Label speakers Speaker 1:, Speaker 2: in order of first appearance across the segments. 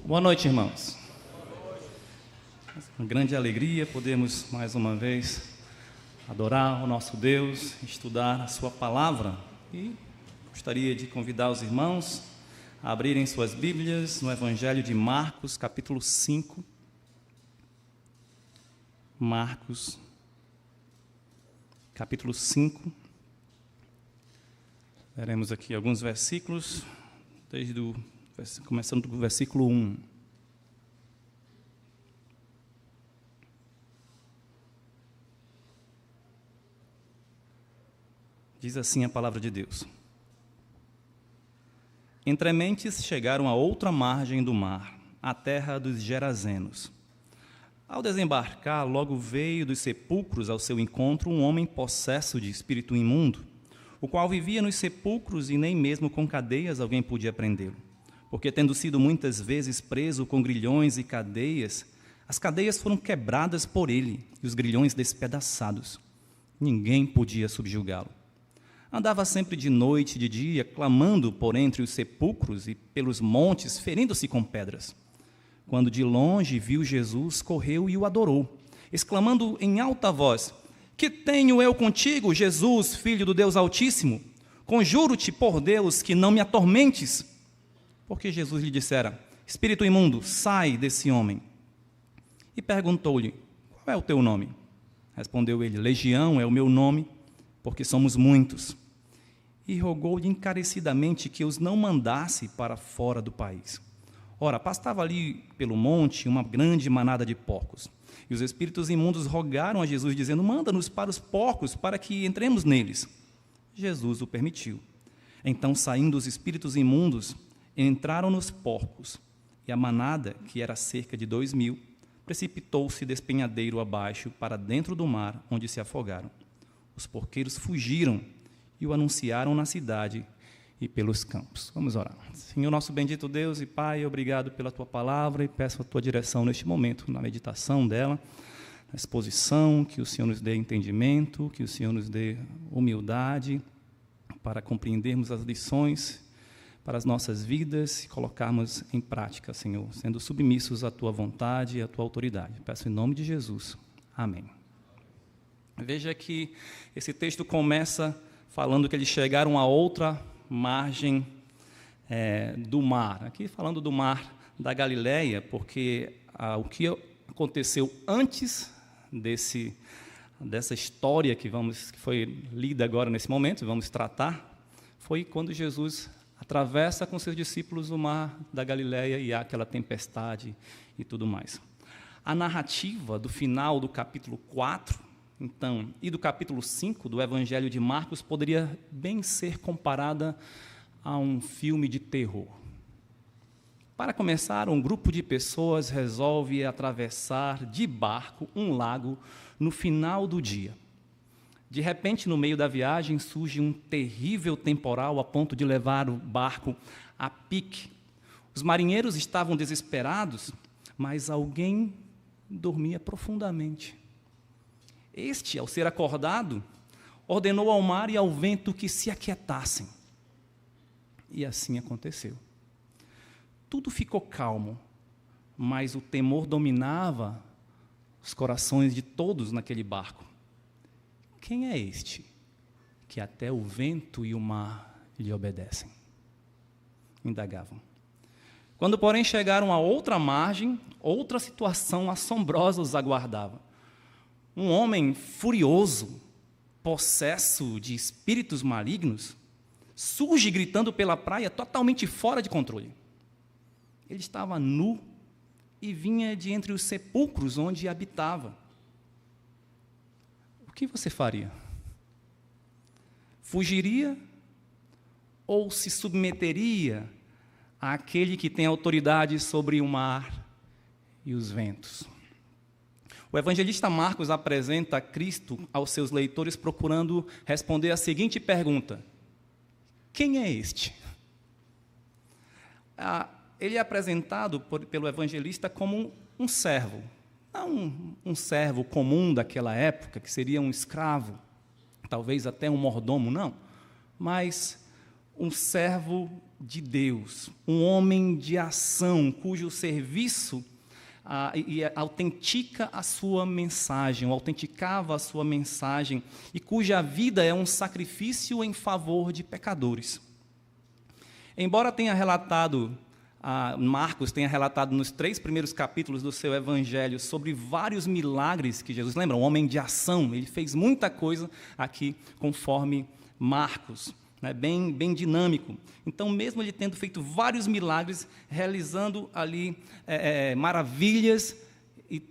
Speaker 1: Boa noite, irmãos. Uma grande alegria podermos mais uma vez adorar o nosso Deus, estudar a sua palavra. E gostaria de convidar os irmãos a abrirem suas Bíblias no Evangelho de Marcos, capítulo 5. Marcos, capítulo 5. Veremos aqui alguns versículos, começando do versículo 1. Diz assim a palavra de Deus: Entrementes chegaram a outra margem do mar, a terra dos Gerazenos. Ao desembarcar, logo veio dos sepulcros ao seu encontro um homem possesso de espírito imundo, o qual vivia nos sepulcros e nem mesmo com cadeias alguém podia prendê-lo. Porque, tendo sido muitas vezes preso com grilhões e cadeias, as cadeias foram quebradas por ele e os grilhões despedaçados. Ninguém podia subjugá-lo. Andava sempre de noite e de dia, clamando por entre os sepulcros e pelos montes, ferindo-se com pedras. Quando de longe viu Jesus, correu e o adorou, exclamando em alta voz: Que tenho eu contigo, Jesus, Filho do Deus Altíssimo? Conjuro-te por Deus que não me atormentes. Porque Jesus lhe dissera: Espírito imundo, sai desse homem. E perguntou-lhe: Qual é o teu nome? Respondeu ele: Legião é o meu nome, porque somos muitos. E rogou-lhe encarecidamente que os não mandasse para fora do país. Ora, pastava ali pelo monte uma grande manada de porcos. E os espíritos imundos rogaram a Jesus, dizendo: Manda-nos para os porcos, para que entremos neles. Jesus o permitiu. Então, saindo os espíritos imundos, entraram nos porcos, e a manada, que era cerca de 2.000, precipitou-se despenhadeiro abaixo para dentro do mar, onde se afogaram. Os porqueiros fugiram e o anunciaram na cidade e pelos campos. Vamos orar. Senhor, nosso bendito Deus e Pai, obrigado pela Tua palavra e peço a Tua direção neste momento, na meditação dela, na exposição, que o Senhor nos dê entendimento, que o Senhor nos dê humildade para compreendermos as lições para as nossas vidas e colocarmos em prática, Senhor, sendo submissos à Tua vontade e à Tua autoridade. Peço em nome de Jesus. Amém. Veja que esse texto começa falando que eles chegaram a outra margem do mar. Aqui falando do mar da Galileia, porque o que aconteceu antes dessa história que foi lida agora nesse momento, vamos tratar, foi quando Jesus atravessa com seus discípulos o mar da Galileia e há aquela tempestade e tudo mais. A narrativa do final do capítulo 4, então, e do capítulo 5 do Evangelho de Marcos poderia bem ser comparada a um filme de terror. Para começar, um grupo de pessoas resolve atravessar de barco um lago no final do dia. De repente, no meio da viagem, surge um terrível temporal a ponto de levar o barco a pique. Os marinheiros estavam desesperados, mas alguém dormia profundamente. Este, ao ser acordado, ordenou ao mar e ao vento que se aquietassem. E assim aconteceu. Tudo ficou calmo, mas o temor dominava os corações de todos naquele barco. Quem é este que até o vento e o mar lhe obedecem? Indagavam. Quando, porém, chegaram a outra margem, outra situação assombrosa os aguardava. Um homem furioso, possesso de espíritos malignos, surge gritando pela praia, totalmente fora de controle. Ele estava nu e vinha de entre os sepulcros onde habitava. O que você faria? Fugiria ou se submeteria àquele que tem autoridade sobre o mar e os ventos? O evangelista Marcos apresenta Cristo aos seus leitores procurando responder a seguinte pergunta: quem é este? Ele é apresentado pelo evangelista como um servo. Não um servo comum daquela época, que seria um escravo, talvez até um mordomo, não. Mas um servo de Deus, um homem de ação, cujo serviço autentica a sua mensagem, ou autenticava a sua mensagem, e cuja vida é um sacrifício em favor de pecadores. Embora tenha relatado, Marcos tenha relatado nos 3 primeiros capítulos do seu evangelho sobre vários milagres que Jesus, lembra, um homem de ação, ele fez muita coisa aqui conforme Marcos, né, bem dinâmico. Então, mesmo ele tendo feito vários milagres, realizando ali maravilhas, e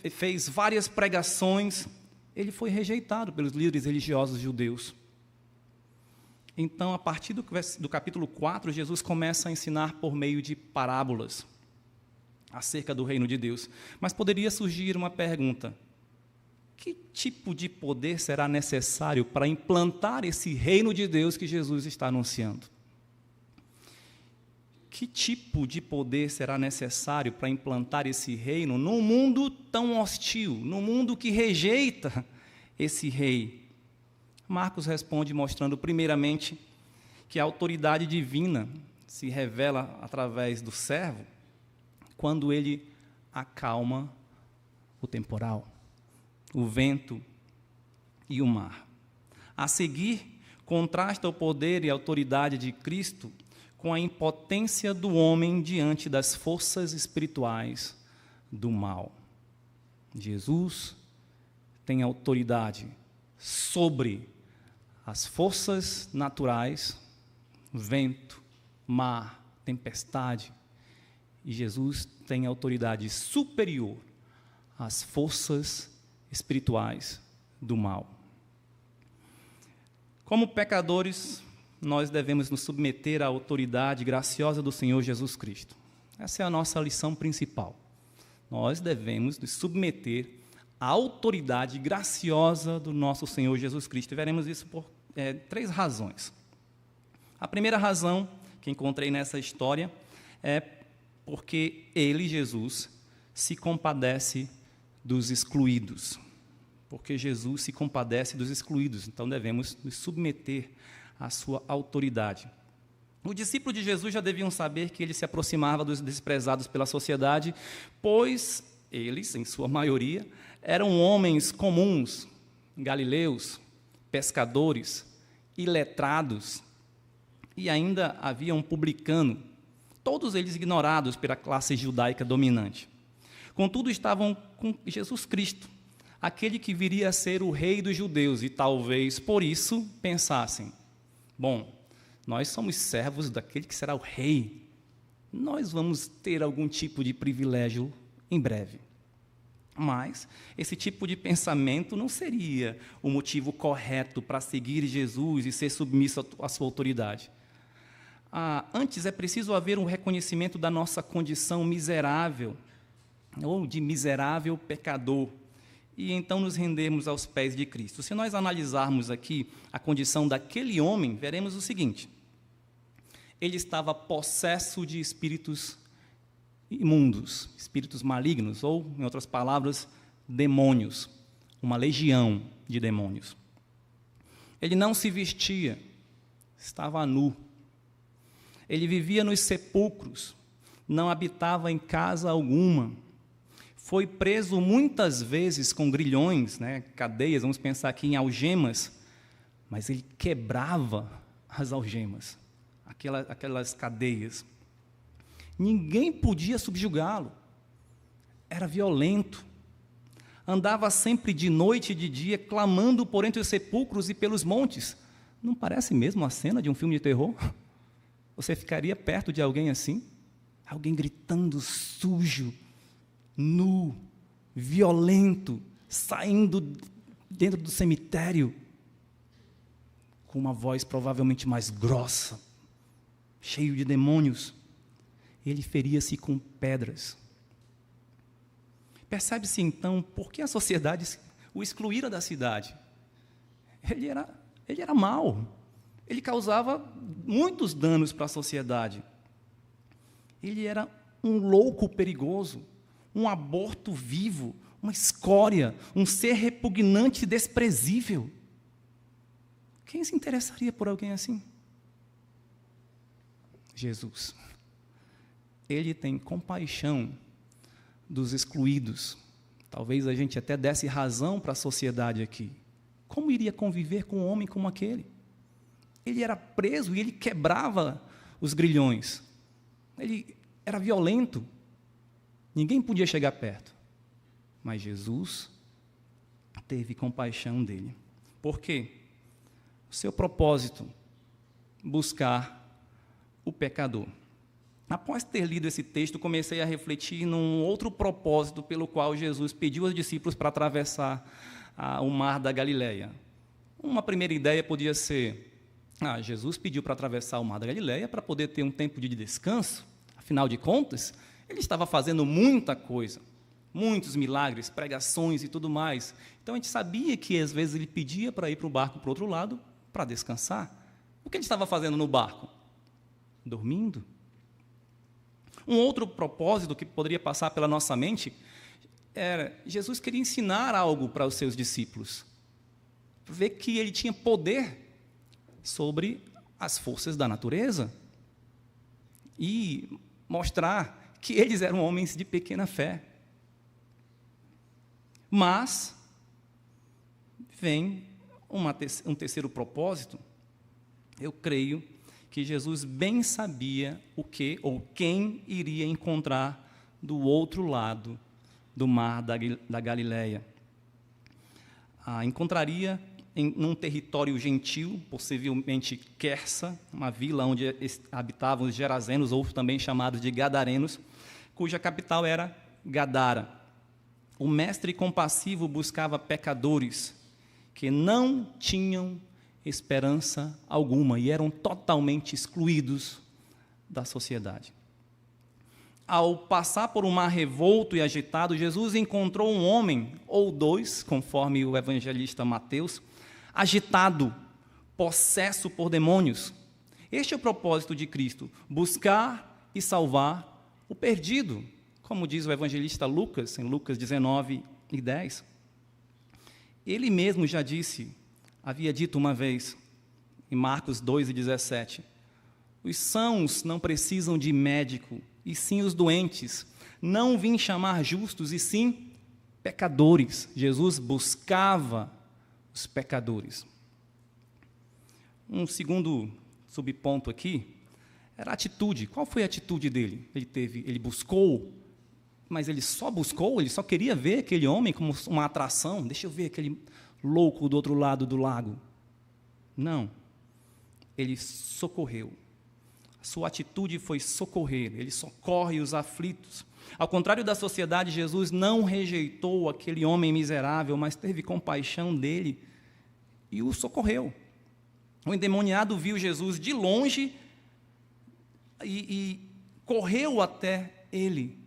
Speaker 1: fez várias pregações, ele foi rejeitado pelos líderes religiosos judeus. Então, a partir do capítulo 4, Jesus começa a ensinar por meio de parábolas acerca do reino de Deus. Mas poderia surgir uma pergunta: que tipo de poder será necessário para implantar esse reino de Deus que Jesus está anunciando? Que tipo de poder será necessário para implantar esse reino num mundo tão hostil, num mundo que rejeita esse rei? Marcos responde mostrando, primeiramente, que a autoridade divina se revela através do servo quando ele acalma o temporal, o vento e o mar. A seguir, contrasta o poder e a autoridade de Cristo com a impotência do homem diante das forças espirituais do mal. Jesus tem autoridade sobre as forças naturais, vento, mar, tempestade, e Jesus tem autoridade superior às forças espirituais do mal. Como pecadores, nós devemos nos submeter à autoridade graciosa do Senhor Jesus Cristo. Essa é a nossa lição principal. Nós devemos nos submeter à autoridade graciosa do nosso Senhor Jesus Cristo. E veremos isso por 3 razões. A primeira razão que encontrei nessa história é porque ele, Jesus, se compadece dos excluídos. Porque Jesus se compadece dos excluídos, então devemos nos submeter à sua autoridade. Os discípulos de Jesus já deviam saber que ele se aproximava dos desprezados pela sociedade, pois eles, em sua maioria, eram homens comuns, galileus, pescadores, iletrados, e ainda havia um publicano, todos eles ignorados pela classe judaica dominante. Contudo, estavam com Jesus Cristo, aquele que viria a ser o rei dos judeus, e talvez por isso pensassem: bom, nós somos servos daquele que será o rei, nós vamos ter algum tipo de privilégio em breve. Mas esse tipo de pensamento não seria o motivo correto para seguir Jesus e ser submisso à sua autoridade. Antes é preciso haver um reconhecimento da nossa condição miserável, ou de miserável pecador, e então nos rendermos aos pés de Cristo. Se nós analisarmos aqui a condição daquele homem, veremos o seguinte: ele estava possesso de espíritos imundos, espíritos malignos, ou, em outras palavras, demônios, uma legião de demônios. Ele não se vestia, estava nu. Ele vivia nos sepulcros, não habitava em casa alguma. Foi preso muitas vezes com grilhões, cadeias, vamos pensar aqui em algemas, mas ele quebrava as algemas, aquelas cadeias. Ninguém podia subjugá-lo, era violento, andava sempre de noite e de dia, clamando por entre os sepulcros e pelos montes. Não parece mesmo a cena de um filme de terror? Você ficaria perto de alguém assim? Alguém gritando sujo, nu, violento, saindo dentro do cemitério, com uma voz provavelmente mais grossa, cheio de demônios. Ele feria-se com pedras. Percebe-se então por que a sociedade o excluíra da cidade. Ele era mau, ele causava muitos danos para a sociedade. Ele era um louco perigoso, um aborto vivo, uma escória, um ser repugnante e desprezível. Quem se interessaria por alguém assim? Jesus. Ele tem compaixão dos excluídos. Talvez a gente até desse razão para a sociedade aqui. Como iria conviver com um homem como aquele? Ele era preso e ele quebrava os grilhões. Ele era violento. Ninguém podia chegar perto. Mas Jesus teve compaixão dele. Por quê? O seu propósito, buscar o pecador. Após ter lido esse texto, comecei a refletir num outro propósito pelo qual Jesus pediu aos discípulos para atravessar o mar da Galileia. Uma primeira ideia podia ser, Jesus pediu para atravessar o mar da Galileia para poder ter um tempo de descanso. Afinal de contas, ele estava fazendo muita coisa, muitos milagres, pregações e tudo mais. Então, a gente sabia que, às vezes, ele pedia para ir para o barco para o outro lado para descansar. O que ele estava fazendo no barco? Dormindo. Um outro propósito que poderia passar pela nossa mente era, Jesus queria ensinar algo para os seus discípulos. Ver que ele tinha poder sobre as forças da natureza. E mostrar que eles eram homens de pequena fé. Mas vem um terceiro propósito. Eu creio que Jesus bem sabia o que ou quem iria encontrar do outro lado do mar da Galileia. Encontraria num território gentil, possivelmente Quersa, uma vila onde habitavam os Gerazenos, ou também chamados de Gadarenos, cuja capital era Gadara. O mestre compassivo buscava pecadores que não tinham esperança alguma e eram totalmente excluídos da sociedade. Ao passar por um mar revolto e agitado, Jesus encontrou um homem, ou dois, conforme o evangelista Mateus, agitado, possesso por demônios. Este é o propósito de Cristo, buscar e salvar o perdido, como diz o evangelista Lucas, em Lucas 19:10. Ele mesmo já disse, havia dito uma vez, em Marcos 2:17, os sãos não precisam de médico, e sim os doentes. Não vim chamar justos, e sim pecadores. Jesus buscava os pecadores. Um segundo subponto aqui era a atitude. Qual foi a atitude dele? Ele buscou, mas ele só buscou, ele só queria ver aquele homem como uma atração. Deixa eu ver aquele louco do outro lado do lago. Não. Ele socorreu. A sua atitude foi socorrer. Ele socorre os aflitos. Ao contrário da sociedade, Jesus não rejeitou aquele homem miserável, mas teve compaixão dele e o socorreu. O endemoniado viu Jesus de longe e correu até ele.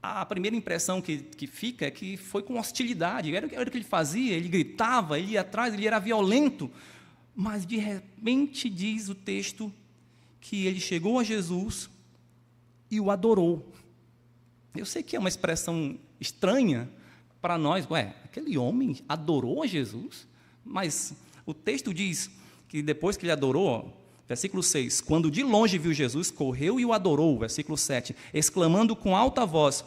Speaker 1: A primeira impressão que fica é que foi com hostilidade. Era o que ele fazia, ele gritava, ele ia atrás, ele era violento. Mas, de repente, diz o texto que ele chegou a Jesus e o adorou. Eu sei que é uma expressão estranha para nós. Aquele homem adorou a Jesus? Mas o texto diz que depois que ele adorou, versículo 6, quando de longe viu Jesus, correu e o adorou, versículo 7, exclamando com alta voz,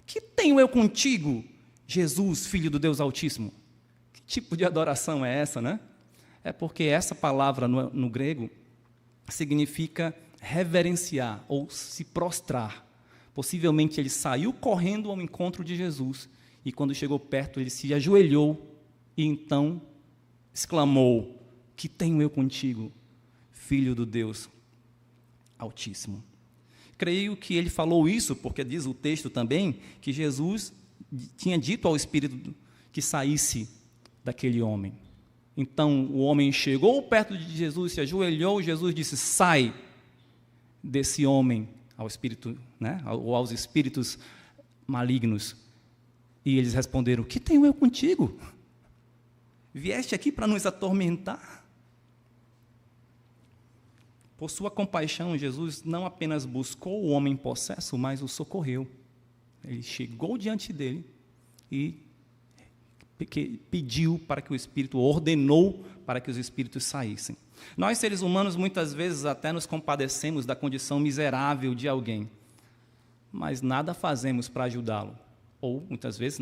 Speaker 1: que tenho eu contigo, Jesus, Filho do Deus Altíssimo? Que tipo de adoração é essa, né? É porque essa palavra no grego significa reverenciar ou se prostrar. Possivelmente ele saiu correndo ao encontro de Jesus e quando chegou perto ele se ajoelhou e então exclamou, que tenho eu contigo, Filho do Deus Altíssimo. Creio que ele falou isso porque diz o texto também que Jesus tinha dito ao Espírito que saísse daquele homem. Então o homem chegou perto de Jesus, se ajoelhou, Jesus disse, sai desse homem ao espírito, né, ou aos espíritos malignos. E eles responderam, que tenho eu contigo? Vieste aqui para nos atormentar? Por sua compaixão, Jesus não apenas buscou o homem possesso, mas o socorreu. Ele chegou diante dele e que pediu para que o Espírito, ordenou para que os Espíritos saíssem. Nós, seres humanos, muitas vezes até nos compadecemos da condição miserável de alguém, mas nada fazemos para ajudá-lo. Ou, muitas vezes,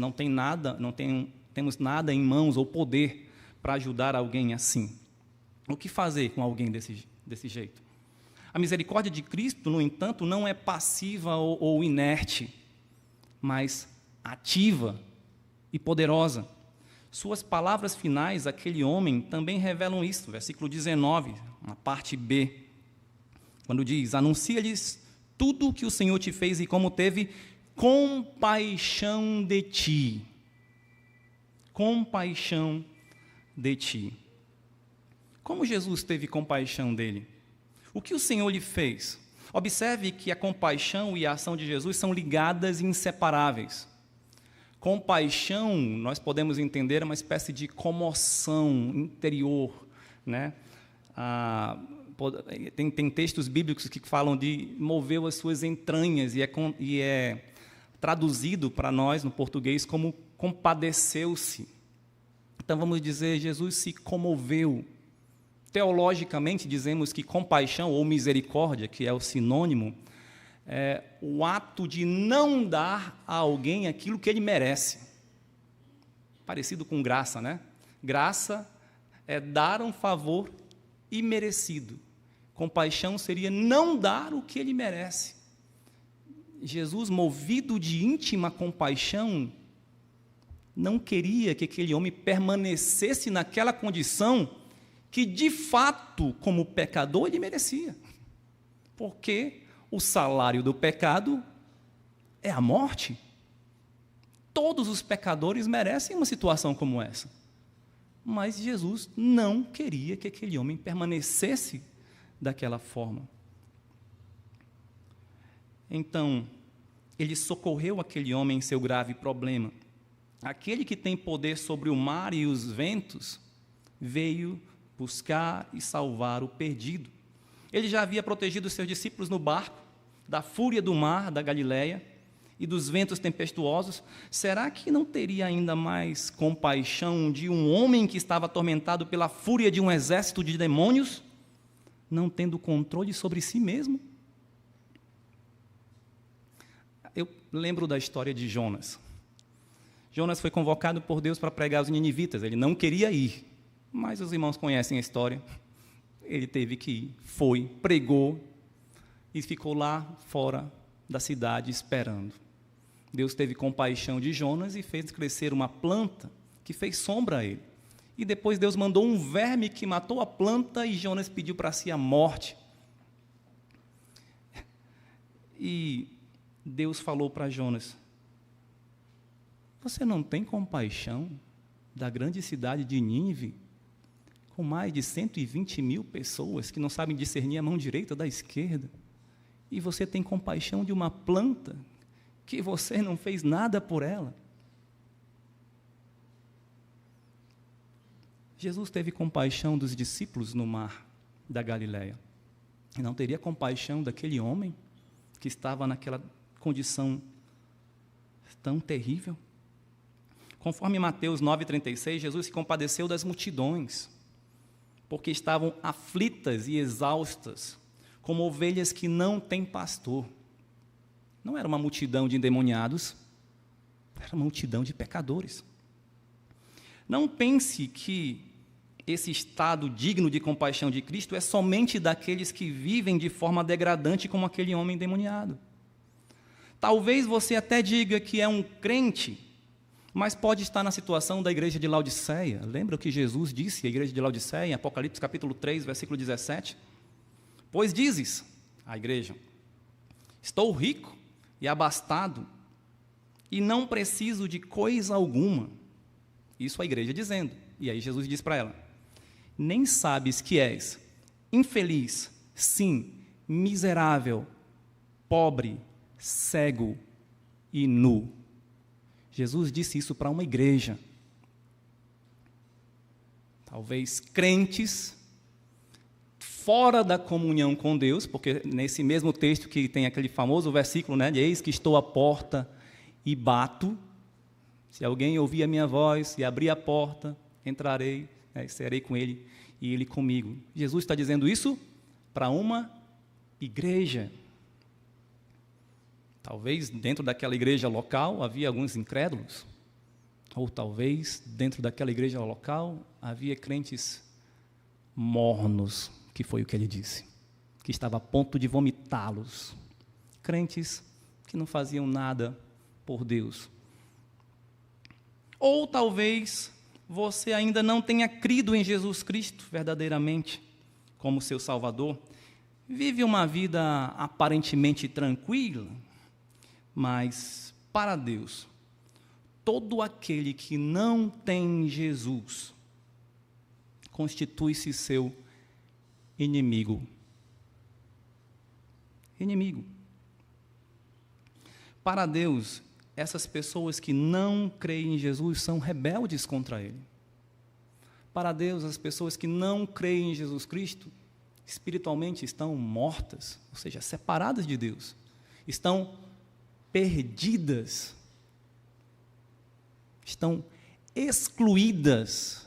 Speaker 1: temos nada em mãos ou poder para ajudar alguém assim. O que fazer com alguém desse jeito? A misericórdia de Cristo, no entanto, não é passiva ou inerte, mas ativa e poderosa. Suas palavras finais àquele homem também revelam isso. Versículo 19, na parte B, quando diz: anuncia-lhes tudo o que o Senhor te fez e como teve compaixão de ti. Compaixão de ti. Como Jesus teve compaixão dele? O que o Senhor lhe fez? Observe que a compaixão e a ação de Jesus são ligadas e inseparáveis. Compaixão, nós podemos entender, é uma espécie de comoção interior, né? Tem textos bíblicos que falam de moveu as suas entranhas, e é traduzido para nós, no português, como compadeceu-se. Então, vamos dizer, Jesus se comoveu. Teologicamente, dizemos que compaixão ou misericórdia, que é o sinônimo, é o ato de não dar a alguém aquilo que ele merece. Parecido com graça, né? Graça é dar um favor imerecido. Compaixão seria não dar o que ele merece. Jesus, movido de íntima compaixão, não queria que aquele homem permanecesse naquela condição que, de fato, como pecador, ele merecia. Porque o salário do pecado é a morte. Todos os pecadores merecem uma situação como essa. Mas Jesus não queria que aquele homem permanecesse daquela forma. Então, ele socorreu aquele homem em seu grave problema. Aquele que tem poder sobre o mar e os ventos veio buscar e salvar o perdido. Ele já havia protegido os seus discípulos no barco da fúria do mar da Galileia e dos ventos tempestuosos. Será que não teria ainda mais compaixão de um homem que estava atormentado pela fúria de um exército de demônios, não tendo controle sobre si mesmo? Eu lembro da história de Jonas. Jonas foi convocado por Deus para pregar aos ninivitas. Ele não queria ir, mas os irmãos conhecem a história. Ele teve que ir, foi, pregou e ficou lá fora da cidade esperando. Deus teve compaixão de Jonas e fez crescer uma planta que fez sombra a ele. E depois Deus mandou um verme que matou a planta e Jonas pediu para si a morte. E Deus falou para Jonas: você não tem compaixão da grande cidade de Nínive, com mais de 120 mil pessoas que não sabem discernir a mão direita da esquerda, e você tem compaixão de uma planta que você não fez nada por ela? Jesus teve compaixão dos discípulos no mar da Galileia, e não teria compaixão daquele homem que estava naquela condição tão terrível? Conforme Mateus 9,36, Jesus se compadeceu das multidões, porque estavam aflitas e exaustas, como ovelhas que não têm pastor. Não era uma multidão de endemoniados, era uma multidão de pecadores. Não pense que esse estado digno de compaixão de Cristo é somente daqueles que vivem de forma degradante como aquele homem endemoniado. Talvez você até diga que é um crente, mas pode estar na situação da igreja de Laodiceia. Lembra o que Jesus disse à igreja de Laodiceia, em Apocalipse capítulo 3, versículo 17? Pois dizes, à igreja, estou rico e abastado, e não preciso de coisa alguma. Isso a igreja dizendo. E aí Jesus diz para ela: nem sabes que és infeliz, sim, miserável, pobre, cego e nu. Jesus disse isso para uma igreja. Talvez crentes fora da comunhão com Deus, porque nesse mesmo texto que tem aquele famoso versículo, né, de eis que estou à porta e bato. Se alguém ouvir a minha voz e abrir a porta, entrarei, serei com ele e ele comigo. Jesus está dizendo isso para uma igreja. Talvez dentro daquela igreja local havia alguns incrédulos, ou talvez dentro daquela igreja local havia crentes mornos, que foi o que ele disse, que estava a ponto de vomitá-los. Crentes que não faziam nada por Deus. Ou talvez você ainda não tenha crido em Jesus Cristo verdadeiramente como seu Salvador. Vive uma vida aparentemente tranquila, mas para Deus, todo aquele que não tem Jesus constitui-se seu inimigo. Inimigo. Para Deus, essas pessoas que não creem em Jesus são rebeldes contra Ele. Para Deus, as pessoas que não creem em Jesus Cristo, espiritualmente estão mortas, ou seja, separadas de Deus, estão perdidas, estão excluídas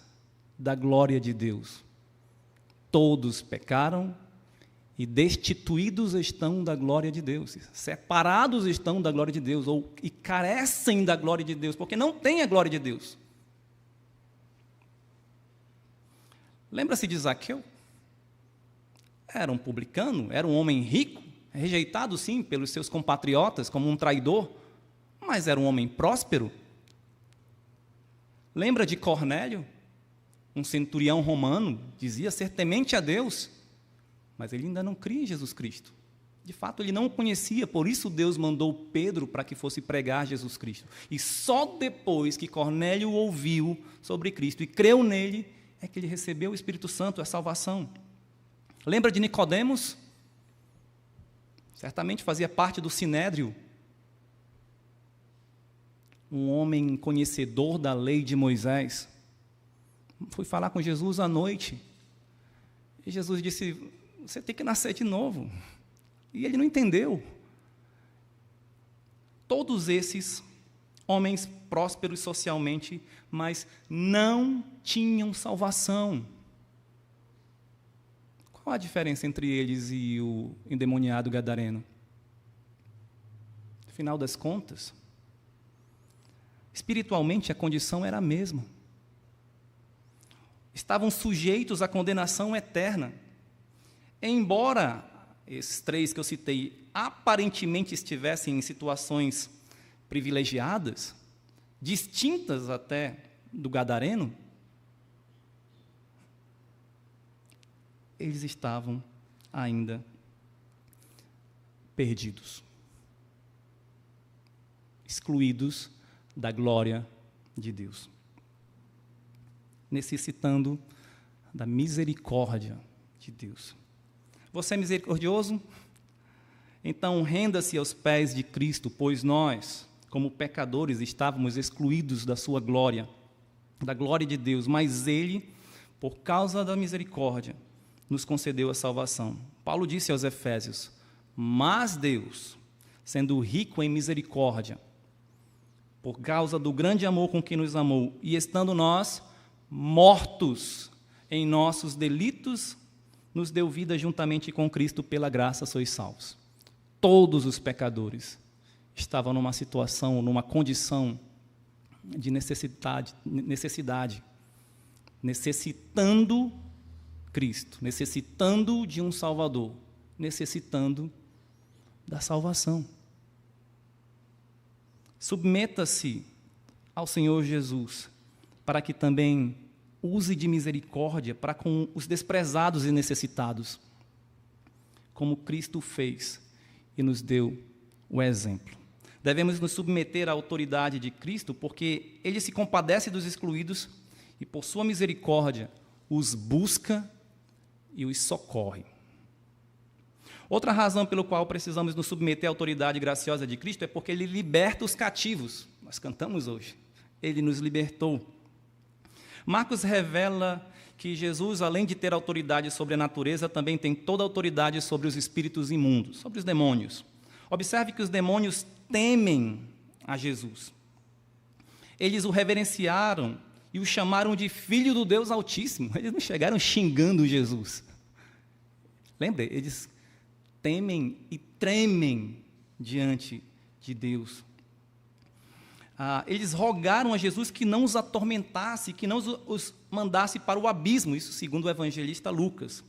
Speaker 1: da glória de Deus. Todos pecaram e destituídos estão da glória de Deus, separados estão da glória de Deus, e carecem da glória de Deus, porque não têm a glória de Deus. Lembra-se de Zaqueu? Era um publicano, era um homem rico, rejeitado sim pelos seus compatriotas como um traidor, mas era um homem próspero. Lembra de Cornélio? Um centurião romano, dizia ser temente a Deus, mas ele ainda não cria em Jesus Cristo. De fato, ele não o conhecia, por isso Deus mandou Pedro para que fosse pregar Jesus Cristo. E só depois que Cornélio ouviu sobre Cristo e creu nele, é que ele recebeu o Espírito Santo, a salvação. Lembra de Nicodemos? Certamente fazia parte do Sinédrio. Um homem conhecedor da lei de Moisés. Foi falar com Jesus à noite. E Jesus disse: você tem que nascer de novo. E ele não entendeu. Todos esses homens prósperos socialmente, mas não tinham salvação. Qual a diferença entre eles e o endemoniado gadareno? Afinal das contas, espiritualmente a condição era a mesma. Estavam sujeitos à condenação eterna. Embora esses três que eu citei aparentemente estivessem em situações privilegiadas, distintas até do gadareno, eles estavam ainda perdidos, excluídos da glória de Deus, necessitando da misericórdia de Deus. Você é misericordioso? Então renda-se aos pés de Cristo, pois nós, como pecadores, estávamos excluídos da sua glória, da glória de Deus, mas Ele, por causa da misericórdia, nos concedeu a salvação. Paulo disse aos Efésios: mas Deus, sendo rico em misericórdia, por causa do grande amor com que nos amou, e estando nós mortos em nossos delitos, nos deu vida juntamente com Cristo, pela graça sois salvos. Todos os pecadores estavam numa situação, numa condição de necessidade, necessitando Cristo, necessitando de um Salvador, necessitando da salvação. Submeta-se ao Senhor Jesus, para que também use de misericórdia para com os desprezados e necessitados, como Cristo fez e nos deu o exemplo. Devemos nos submeter à autoridade de Cristo, porque Ele se compadece dos excluídos e, por sua misericórdia, os busca e os socorre. Outra razão pelo qual precisamos nos submeter à autoridade graciosa de Cristo é porque Ele liberta os cativos. Nós cantamos hoje. Ele nos libertou. Marcos revela que Jesus, além de ter autoridade sobre a natureza, também tem toda a autoridade sobre os espíritos imundos, sobre os demônios. Observe que os demônios temem a Jesus. Eles o reverenciaram e o chamaram de Filho do Deus Altíssimo. Eles não chegaram xingando Jesus. Lembre, eles temem e tremem diante de Deus. Eles rogaram a Jesus que não os atormentasse, que não os mandasse para o abismo, isso segundo o evangelista Lucas.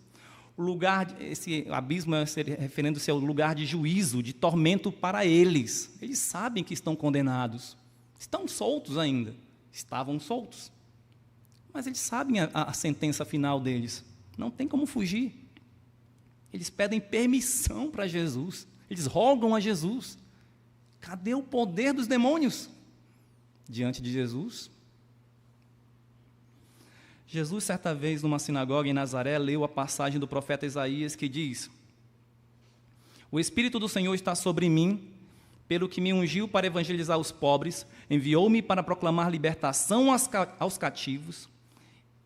Speaker 1: Esse abismo referindo-se ao lugar de juízo, de tormento para eles. Eles sabem que estão condenados, estão soltos ainda, estavam soltos. Mas eles sabem a sentença final deles, não tem como fugir. Eles pedem permissão para Jesus, eles rogam a Jesus. Cadê o poder dos demônios? Diante de Jesus. Jesus, certa vez, numa sinagoga em Nazaré, leu a passagem do profeta Isaías que diz: o Espírito do Senhor está sobre mim, pelo que me ungiu para evangelizar os pobres, enviou-me para proclamar libertação aos cativos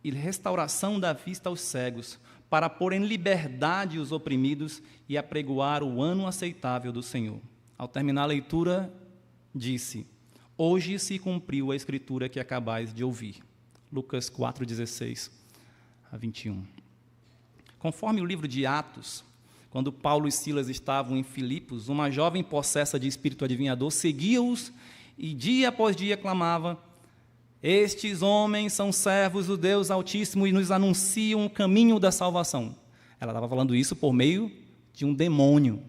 Speaker 1: e restauração da vista aos cegos, para pôr em liberdade os oprimidos e apregoar o ano aceitável do Senhor. Ao terminar a leitura, disse: hoje se cumpriu a escritura que acabais de ouvir. Lucas 4, 16 a 21. Conforme o livro de Atos, quando Paulo e Silas estavam em Filipos, uma jovem possessa de espírito adivinhador seguia-os e dia após dia clamava: estes homens são servos do Deus Altíssimo e nos anunciam o caminho da salvação. Ela estava falando isso por meio de um demônio.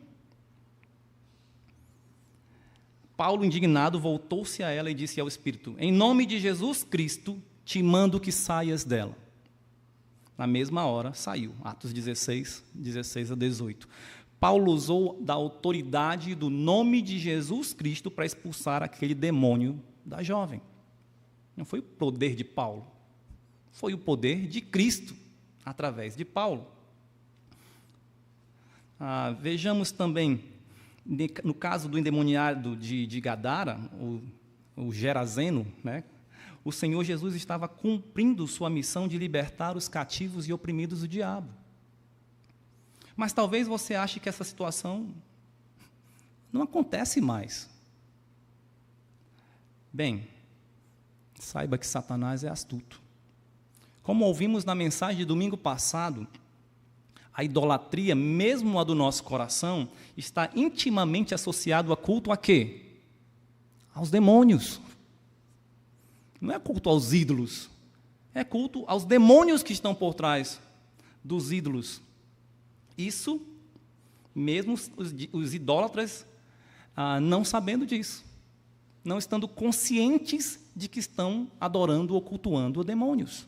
Speaker 1: Paulo, indignado, voltou-se a ela e disse ao espírito: em nome de Jesus Cristo, te mando que saias dela. Na mesma hora, saiu. Atos 16, 16 a 18. Paulo usou da autoridade do nome de Jesus Cristo para expulsar aquele demônio da jovem. Não foi o poder de Paulo, foi o poder de Cristo, através de Paulo. Vejamos também, no caso do endemoniado de Gadara, o Gerazeno, né? O Senhor Jesus estava cumprindo sua missão de libertar os cativos e oprimidos do diabo. Mas talvez você ache que essa situação não acontece mais. Bem, saiba que Satanás é astuto. Como ouvimos na mensagem de domingo passado, a idolatria, mesmo a do nosso coração, está intimamente associado a culto a quê? Aos demônios. Não é culto aos ídolos, é culto aos demônios que estão por trás dos ídolos. Isso, mesmo os idólatras não sabendo disso, não estando conscientes de que estão adorando ou cultuando demônios.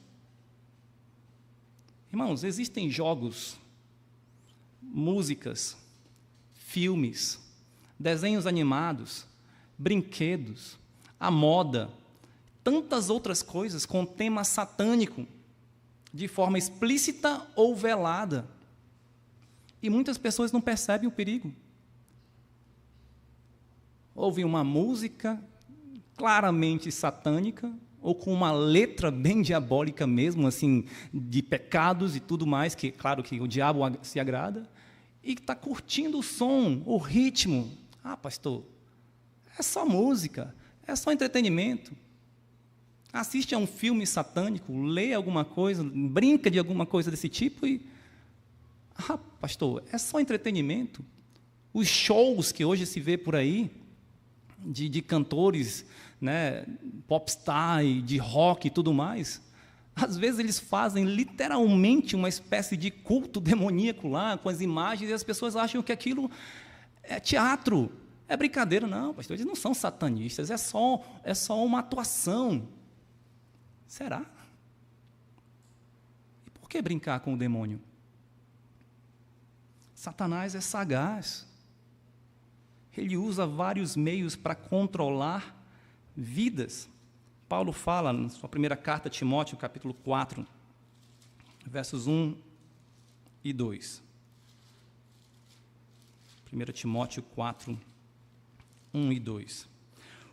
Speaker 1: Irmãos, existem jogos, músicas, filmes, desenhos animados, brinquedos, a moda, tantas outras coisas com tema satânico, de forma explícita ou velada. E muitas pessoas não percebem o perigo. Ouvem uma música claramente satânica, ou com uma letra bem diabólica mesmo, assim, de pecados e tudo mais, que claro que o diabo se agrada, e está curtindo o som, o ritmo. Pastor, é só música, é só entretenimento. Assiste a um filme satânico, lê alguma coisa, brinca de alguma coisa desse tipo e... pastor, é só entretenimento. Os shows que hoje se vê por aí, de cantores, né, popstar, de rock e tudo mais, às vezes eles fazem literalmente uma espécie de culto demoníaco lá, com as imagens, e as pessoas acham que aquilo é teatro, é brincadeira. Não, pastor, eles não são satanistas, é só uma atuação. Será? E por que brincar com o demônio? Satanás é sagaz. Ele usa vários meios para controlar vidas. Paulo fala na sua primeira carta a Timóteo, capítulo 4, versos 1 e 2. 1 Timóteo 4, 1 e 2.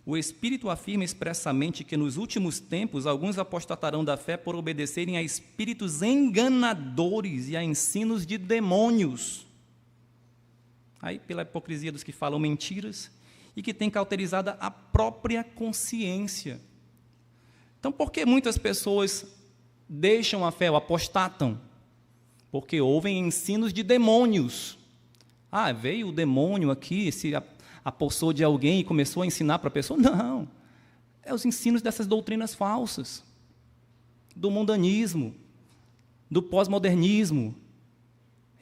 Speaker 1: O Espírito afirma expressamente que nos últimos tempos alguns apostatarão da fé por obedecerem a espíritos enganadores e a ensinos de demônios. Aí, pela hipocrisia dos que falam mentiras e que têm cauterizada a própria consciência. Então, por que muitas pessoas deixam a fé ou apostatam? Porque ouvem ensinos de demônios. Ah, veio o demônio aqui, se apossou de alguém e começou a ensinar para a pessoa. Não, é os ensinos dessas doutrinas falsas, do mundanismo, do pós-modernismo.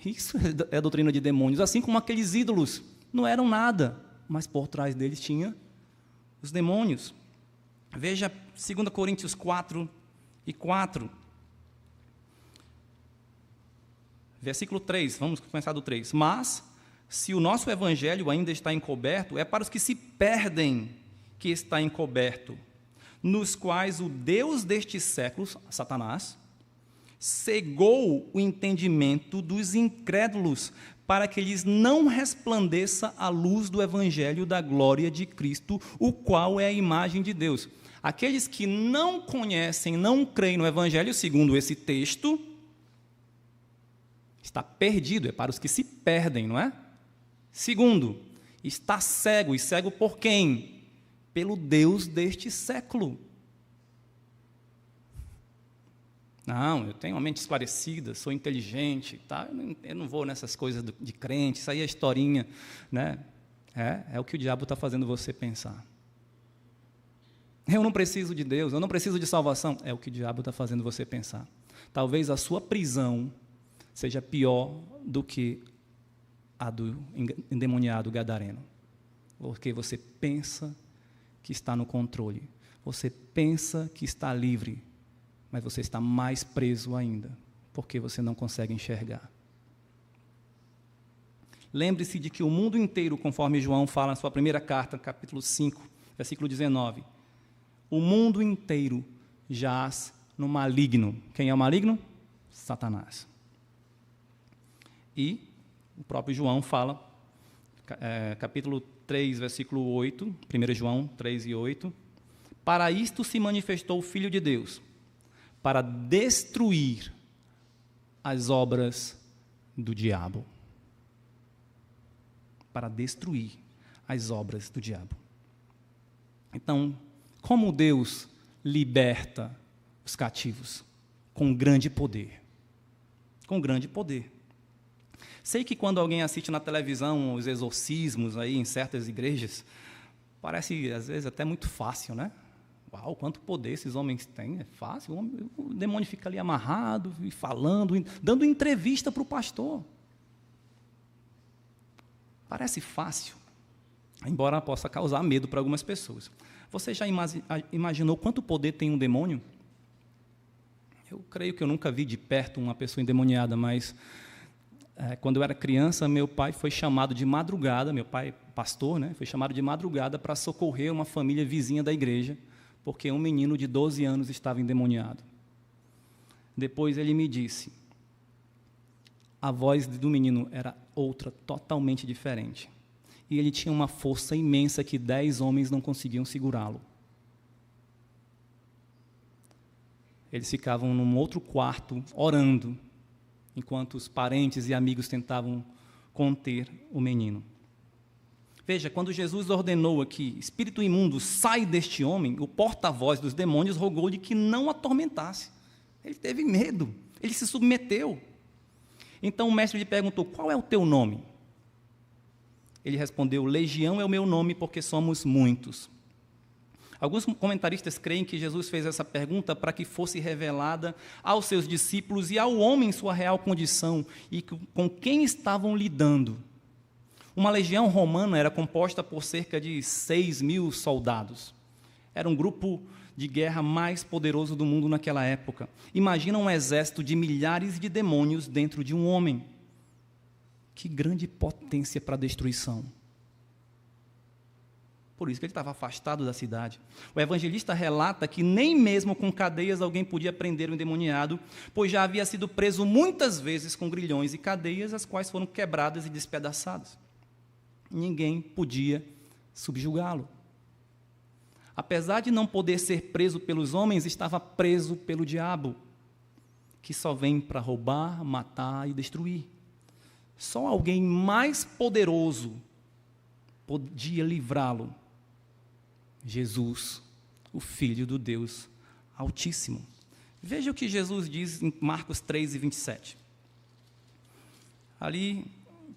Speaker 1: Isso é a doutrina de demônios, assim como aqueles ídolos não eram nada, mas por trás deles tinha os demônios. Veja 2 Coríntios 4:4. Versículo 3, vamos começar do 3. Mas, se o nosso evangelho ainda está encoberto, é para os que se perdem que está encoberto, nos quais o Deus deste século, Satanás, cegou o entendimento dos incrédulos, para que lhes não resplandeça a luz do evangelho da glória de Cristo, o qual é a imagem de Deus. Aqueles que não conhecem, não creem no evangelho, segundo esse texto, está perdido, é para os que se perdem, não é? Segundo, está cego, e cego por quem? Pelo Deus deste século. Não, eu tenho uma mente esclarecida, sou inteligente, tá? Eu não vou nessas coisas de crente, isso aí é historinha, né? É o que o diabo está fazendo você pensar. Eu não preciso de Deus, eu não preciso de salvação, é o que o diabo está fazendo você pensar. Talvez a sua prisão seja pior do que a do endemoniado gadareno, porque você pensa que está no controle, você pensa que está livre, mas você está mais preso ainda, porque você não consegue enxergar. Lembre-se de que o mundo inteiro, conforme João fala na sua primeira carta, capítulo 5, versículo 19, o mundo inteiro jaz no maligno. Quem é o maligno? Satanás. E o próprio João fala, capítulo 3, versículo 8, 1 João 3:8, para isto se manifestou o Filho de Deus, para destruir as obras do diabo. Para destruir as obras do diabo. Então, como Deus liberta os cativos? Com grande poder. Com grande poder. Sei que quando alguém assiste na televisão os exorcismos aí em certas igrejas, parece às vezes até muito fácil, né? Uau, quanto poder esses homens têm, é fácil, o demônio fica ali amarrado, e falando, dando entrevista para o pastor. Parece fácil, embora possa causar medo para algumas pessoas. Você já imaginou quanto poder tem um demônio? Eu creio que eu nunca vi de perto uma pessoa endemoniada, mas quando eu era criança, meu pai foi chamado de madrugada, meu pai, pastor, né, foi chamado de madrugada para socorrer uma família vizinha da igreja, porque um menino de 12 anos estava endemoniado. Depois ele me disse, a voz do menino era outra, totalmente diferente. E ele tinha uma força imensa que 10 homens não conseguiam segurá-lo. Eles ficavam num outro quarto, orando, enquanto os parentes e amigos tentavam conter o menino. Veja, quando Jesus ordenou aqui, espírito imundo, sai deste homem, o porta-voz dos demônios rogou-lhe que não atormentasse. Ele teve medo, ele se submeteu. Então o mestre lhe perguntou, qual é o teu nome? Ele respondeu, Legião é o meu nome, porque somos muitos. Alguns comentaristas creem que Jesus fez essa pergunta para que fosse revelada aos seus discípulos e ao homem sua real condição e com quem estavam lidando. Uma legião romana era composta por cerca de 6.000 soldados. Era um grupo de guerra mais poderoso do mundo naquela época. Imagina um exército de milhares de demônios dentro de um homem. Que grande potência para a destruição. Por isso que ele estava afastado da cidade. O evangelista relata que nem mesmo com cadeias alguém podia prender o endemoniado, pois já havia sido preso muitas vezes com grilhões e cadeias, as quais foram quebradas e despedaçadas. Ninguém podia subjugá-lo. Apesar de não poder ser preso pelos homens, estava preso pelo diabo, que só vem para roubar, matar e destruir. Só alguém mais poderoso podia livrá-lo. Jesus, o Filho do Deus Altíssimo. Veja o que Jesus diz em Marcos 3:27. Ali,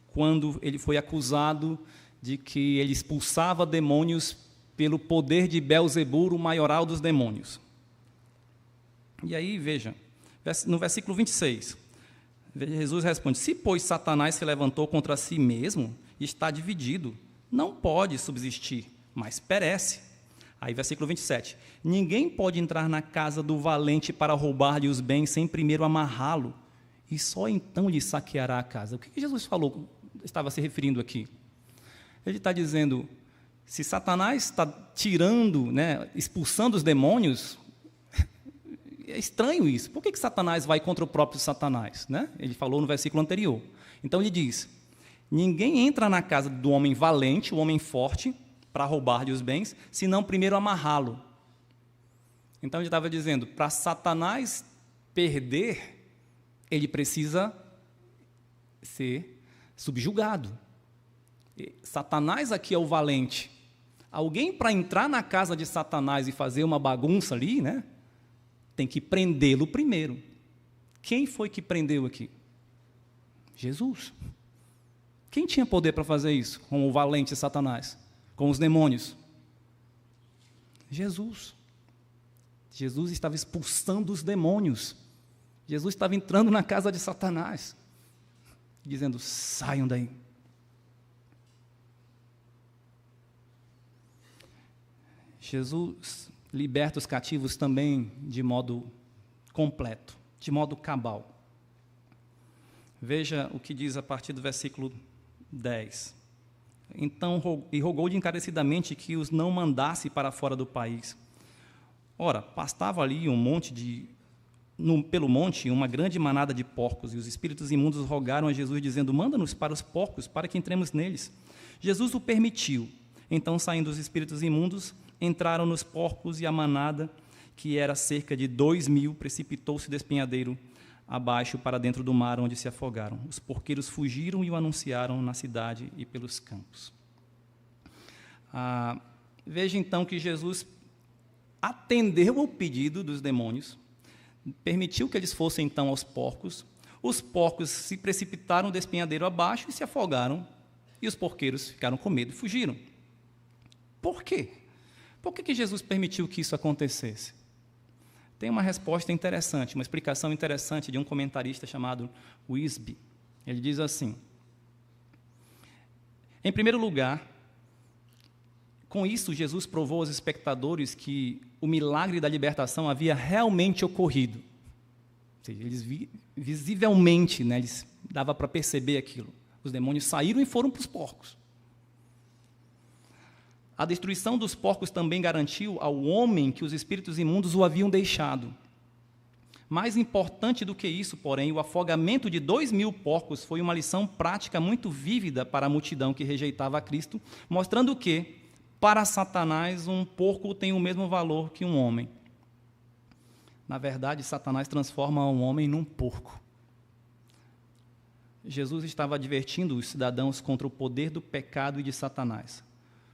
Speaker 1: quando ele foi acusado de que ele expulsava demônios pelo poder de Belzebu, o maioral dos demônios. E aí, veja, no versículo 26, Jesus responde: se, pois, Satanás se levantou contra si mesmo, está dividido, não pode subsistir, mas perece. Aí, versículo 27, ninguém pode entrar na casa do valente para roubar-lhe os bens sem primeiro amarrá-lo, e só então lhe saqueará a casa. O que Jesus falou, estava se referindo aqui? Ele está dizendo, se Satanás está tirando, expulsando os demônios, é estranho isso. Por que Satanás vai contra o próprio Satanás? Ele falou no versículo anterior. Então ele diz, ninguém entra na casa do homem valente, o homem forte, para roubar-lhe os bens, senão primeiro amarrá-lo. Então ele estava dizendo, para Satanás perder, ele precisa ser subjugado. Satanás aqui é o valente. Alguém para entrar na casa de Satanás e fazer uma bagunça ali, tem que prendê-lo primeiro. Quem foi que prendeu aqui? Jesus. Quem tinha poder para fazer isso com o valente Satanás? Com os demônios? Jesus. Jesus estava expulsando os demônios. Jesus estava entrando na casa de Satanás, dizendo, saiam daí. Jesus liberta os cativos também de modo completo, de modo cabal. Veja o que diz a partir do versículo 10. Então, rogou-lhe encarecidamente que os não mandasse para fora do país. Ora, pastava ali pelo monte uma grande manada de porcos, e os espíritos imundos rogaram a Jesus, dizendo, manda-nos para os porcos, para que entremos neles. Jesus o permitiu. Então, saindo os espíritos imundos, entraram nos porcos, e a manada, que era cerca de 2.000, precipitou-se do despenhadeiro abaixo para dentro do mar, onde se afogaram. Os porqueiros fugiram e o anunciaram na cidade e pelos campos. Veja então que Jesus atendeu ao pedido dos demônios, permitiu que eles fossem então aos porcos. Os porcos se precipitaram do despenhadeiro abaixo e se afogaram, e os porqueiros ficaram com medo e fugiram. Por quê? Por que Jesus permitiu que isso acontecesse? Tem uma resposta interessante, uma explicação interessante de um comentarista chamado Wisby. Ele diz assim, em primeiro lugar, com isso Jesus provou aos espectadores que o milagre da libertação havia realmente ocorrido. Ou seja, eles visivelmente, eles dava para perceber aquilo. Os demônios saíram e foram para os porcos. A destruição dos porcos também garantiu ao homem que os espíritos imundos o haviam deixado. Mais importante do que isso, porém, o afogamento de 2.000 porcos foi uma lição prática muito vívida para a multidão que rejeitava a Cristo, mostrando que, para Satanás, um porco tem o mesmo valor que um homem. Na verdade, Satanás transforma um homem num porco. Jesus estava advertindo os cidadãos contra o poder do pecado e de Satanás.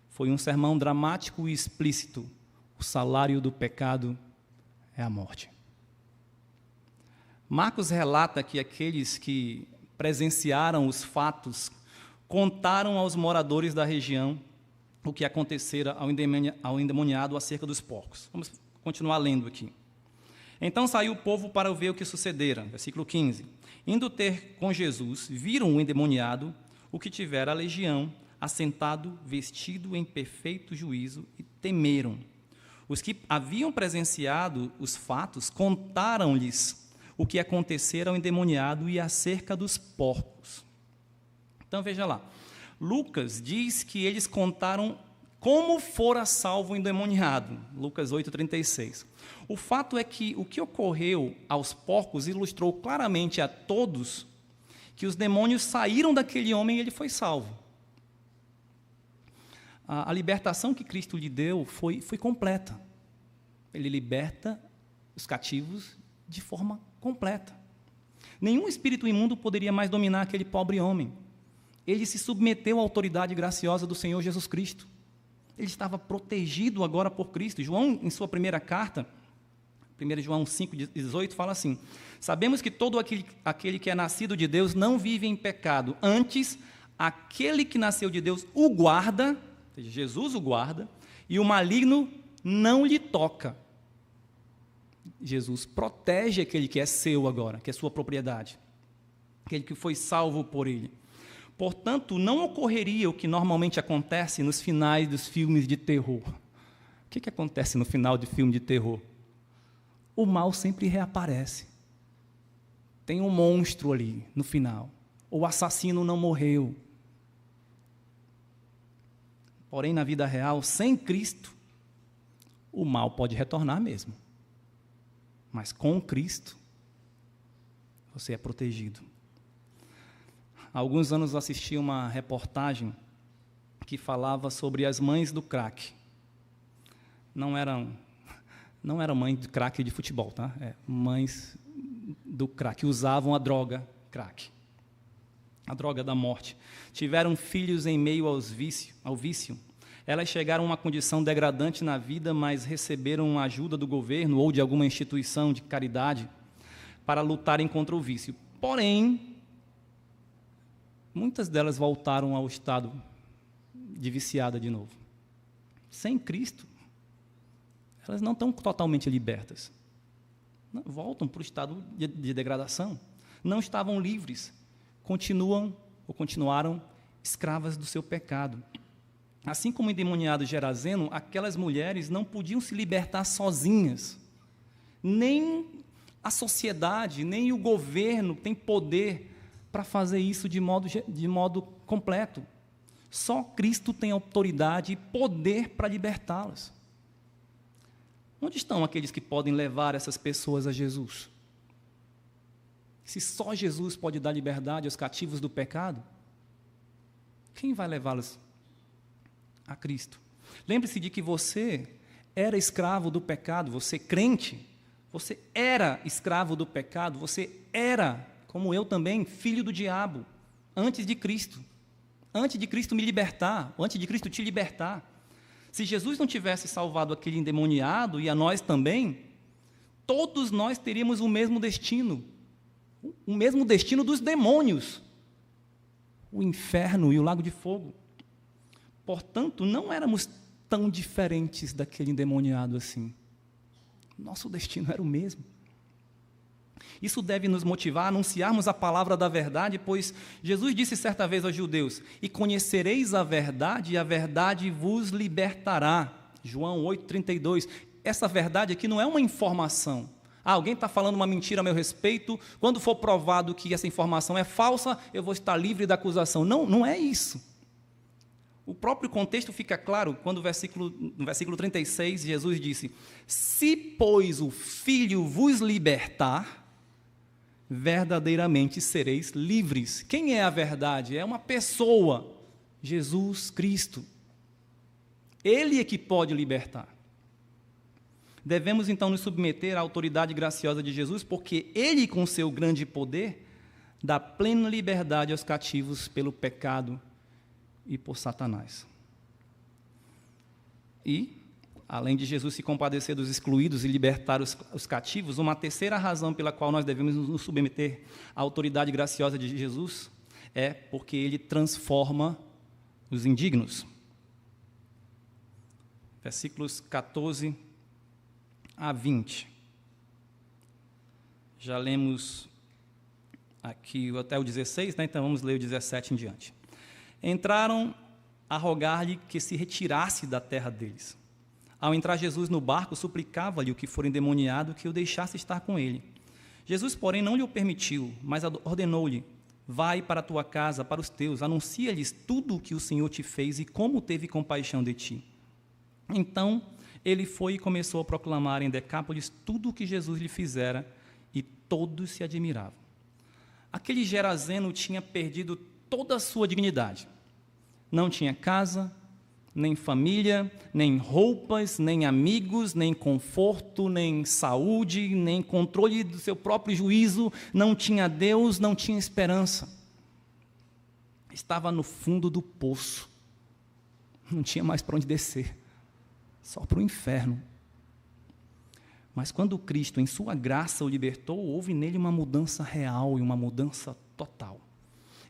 Speaker 1: Foi um sermão dramático e explícito. O salário do pecado é a morte. Marcos relata que aqueles que presenciaram os fatos contaram aos moradores da região o que acontecera ao endemoniado acerca dos porcos. Vamos continuar lendo aqui. Então saiu o povo para ver o que sucedera. Versículo 15. Indo ter com Jesus, viram o endemoniado, o que tivera a legião, assentado, vestido em perfeito juízo, e temeram. Os que haviam presenciado os fatos contaram-lhes o que acontecera ao endemoniado e acerca dos porcos. Então, veja lá. Lucas diz que eles contaram como fora salvo o endemoniado. Lucas 8:36. O fato é que o que ocorreu aos porcos ilustrou claramente a todos que os demônios saíram daquele homem e ele foi salvo. A libertação que Cristo lhe deu foi completa. Ele liberta os cativos de forma completa. Nenhum espírito imundo poderia mais dominar aquele pobre homem. Ele se submeteu à autoridade graciosa do Senhor Jesus Cristo. Ele estava protegido agora por Cristo. João, em sua primeira carta, 1 João 5,18 fala assim: sabemos que todo aquele que é nascido de Deus não vive em pecado, antes, aquele que nasceu de Deus o guarda, ou seja, Jesus o guarda, e o maligno não lhe toca. Jesus protege aquele que é seu agora, que é sua propriedade, aquele que foi salvo por ele. Portanto, não ocorreria o que normalmente acontece nos finais dos filmes de terror. O que acontece no final de filme de terror? O mal sempre reaparece. Tem um monstro ali no final. O assassino não morreu. Porém, na vida real, sem Cristo, o mal pode retornar mesmo. Mas com Cristo, você é protegido. Há alguns anos eu assisti uma reportagem que falava sobre as mães do crack. Não eram mães de crack de futebol, tá? Mães do crack, usavam a droga crack, a droga da morte. Tiveram filhos em meio ao vício. Elas chegaram a uma condição degradante na vida, mas receberam a ajuda do governo ou de alguma instituição de caridade para lutarem contra o vício. Porém, muitas delas voltaram ao estado de viciada de novo. Sem Cristo, elas não estão totalmente libertas. Voltam para o estado de degradação. Não estavam livres. Continuaram escravas do seu pecado. Assim como o endemoniado Geraseno, aquelas mulheres não podiam se libertar sozinhas. Nem a sociedade, nem o governo tem poder para fazer isso de modo completo. Só Cristo tem autoridade e poder para libertá-las. Onde estão aqueles que podem levar essas pessoas a Jesus? Se só Jesus pode dar liberdade aos cativos do pecado, quem vai levá-los a Cristo? Lembre-se de que você era escravo do pecado, você crente, você era escravo do pecado, você era, como eu também, filho do diabo, antes de Cristo me libertar, antes de Cristo te libertar. Se Jesus não tivesse salvado aquele endemoniado, e a nós também, todos nós teríamos o mesmo destino dos demônios, o inferno e o lago de fogo. Portanto, não éramos tão diferentes daquele endemoniado assim. Nosso destino era o mesmo. Isso deve nos motivar a anunciarmos a palavra da verdade, pois Jesus disse certa vez aos judeus: e conhecereis a verdade, e a verdade vos libertará. João 8,32. Essa verdade aqui não é uma informação. Alguém está falando uma mentira a meu respeito, quando for provado que essa informação é falsa, eu vou estar livre da acusação. Não, não é isso. O próprio contexto fica claro quando no versículo 36, Jesus disse: se, pois, o Filho vos libertar, verdadeiramente sereis livres. Quem é a verdade? É uma pessoa, Jesus Cristo. Ele é que pode libertar. Devemos então nos submeter à autoridade graciosa de Jesus, porque Ele, com seu grande poder, dá plena liberdade aos cativos pelo pecado e por Satanás. E, além de Jesus se compadecer dos excluídos e libertar os cativos, uma terceira razão pela qual nós devemos nos submeter à autoridade graciosa de Jesus é porque Ele transforma os indignos. Versículos 14 a 20. Já lemos aqui até o 16, né? Então vamos ler o 17 em diante. Entraram a rogar-lhe que se retirasse da terra deles. Ao entrar Jesus no barco, suplicava-lhe o que for endemoniado que o deixasse estar com ele. Jesus, porém, não lhe o permitiu, mas ordenou-lhe: vai para a tua casa, para os teus, anuncia-lhes tudo o que o Senhor te fez e como teve compaixão de ti. Então, ele foi e começou a proclamar em Decápolis tudo o que Jesus lhe fizera, e todos se admiravam. Aquele Geraseno tinha perdido toda a sua dignidade. Não tinha casa, nem família, nem roupas, nem amigos, nem conforto, nem saúde, nem controle do seu próprio juízo, não tinha Deus, não tinha esperança. Estava no fundo do poço, não tinha mais para onde descer, só para o inferno. Mas quando Cristo, em sua graça, o libertou, houve nele uma mudança real e uma mudança total.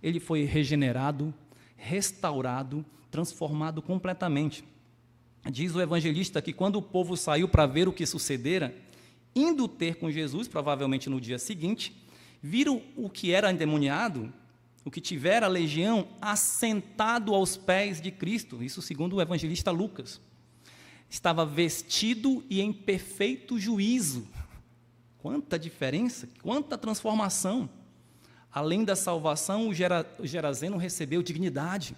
Speaker 1: Ele foi regenerado, restaurado, transformado completamente. Diz o evangelista que quando o povo saiu para ver o que sucedera, indo ter com Jesus, provavelmente no dia seguinte, viram o que era endemoniado, o que tivera a legião, assentado aos pés de Cristo. Isso segundo o evangelista Lucas. Estava vestido e em perfeito juízo. Quanta diferença, quanta transformação. Além da salvação, o Gerazeno recebeu dignidade.